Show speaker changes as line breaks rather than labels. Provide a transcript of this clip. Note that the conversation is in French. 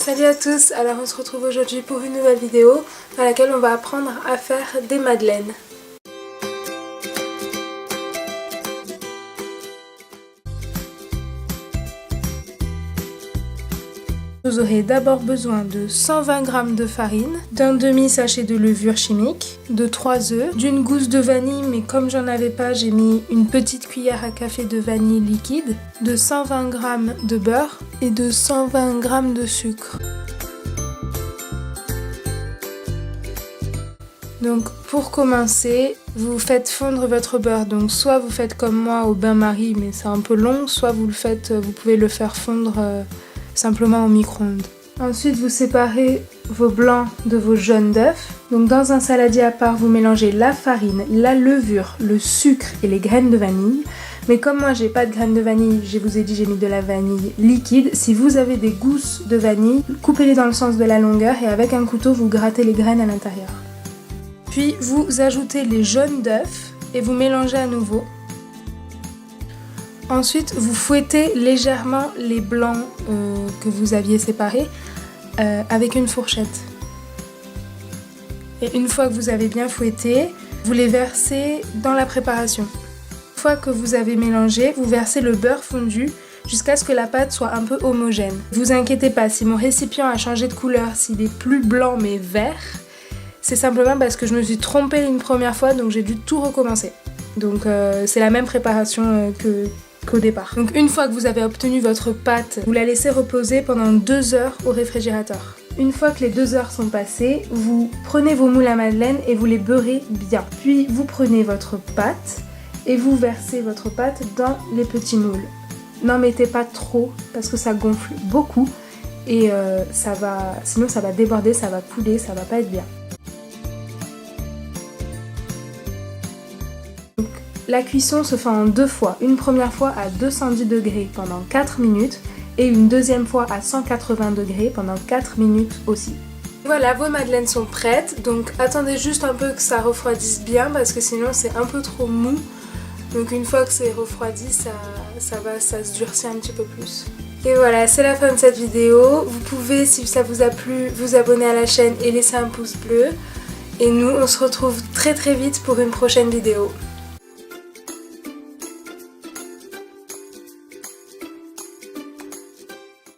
Salut à tous, alors on se retrouve aujourd'hui pour une nouvelle vidéo dans laquelle on va apprendre à faire des madeleines. Vous aurez d'abord besoin de 120 g de farine, d'un demi-sachet de levure chimique, de 3 œufs, d'une gousse de vanille, mais comme j'en avais pas, j'ai mis une petite cuillère à café de vanille liquide, de 120 g de beurre et de 120 g de sucre. Donc pour commencer, vous faites fondre votre beurre. Donc soit vous faites comme moi au bain-marie, mais c'est un peu long, soit vous pouvez le faire fondre simplement au micro-ondes. Ensuite, vous séparez vos blancs de vos jaunes d'œufs. Donc dans un saladier à part, vous mélangez la farine, la levure, le sucre et les graines de vanille. Mais comme moi j'ai pas de graines de vanille, je vous ai dit j'ai mis de la vanille liquide. Si vous avez des gousses de vanille, coupez-les dans le sens de la longueur et avec un couteau vous grattez les graines à l'intérieur. Puis vous ajoutez les jaunes d'œufs et vous mélangez à nouveau. Ensuite, vous fouettez légèrement les blancs que vous aviez séparés avec une fourchette. Et une fois que vous avez bien fouetté, vous les versez dans la préparation. Une fois que vous avez mélangé, vous versez le beurre fondu jusqu'à ce que la pâte soit un peu homogène. Ne vous inquiétez pas, si mon récipient a changé de couleur, s'il est plus blanc mais vert, c'est simplement parce que je me suis trompée une première fois, donc j'ai dû tout recommencer. Donc c'est la même préparation qu'au départ. Donc une fois que vous avez obtenu votre pâte, vous la laissez reposer pendant 2 heures au réfrigérateur. Une fois que les 2 heures sont passées, vous prenez vos moules à madeleine et vous les beurrez bien. Puis vous prenez votre pâte et vous versez votre pâte dans les petits moules. N'en mettez pas trop parce que ça gonfle beaucoup et sinon ça va déborder, ça va couler, ça va pas être bien. La cuisson se fait en 2 fois, une première fois à 210 degrés pendant 4 minutes et une deuxième fois à 180 degrés pendant 4 minutes aussi. Voilà, vos madeleines sont prêtes, donc attendez juste un peu que ça refroidisse bien parce que sinon c'est un peu trop mou. Donc une fois que c'est refroidi, ça se durcit un petit peu plus. Et voilà, c'est la fin de cette vidéo. Vous pouvez, si ça vous a plu, vous abonner à la chaîne et laisser un pouce bleu. Et nous, on se retrouve très vite pour une prochaine vidéo.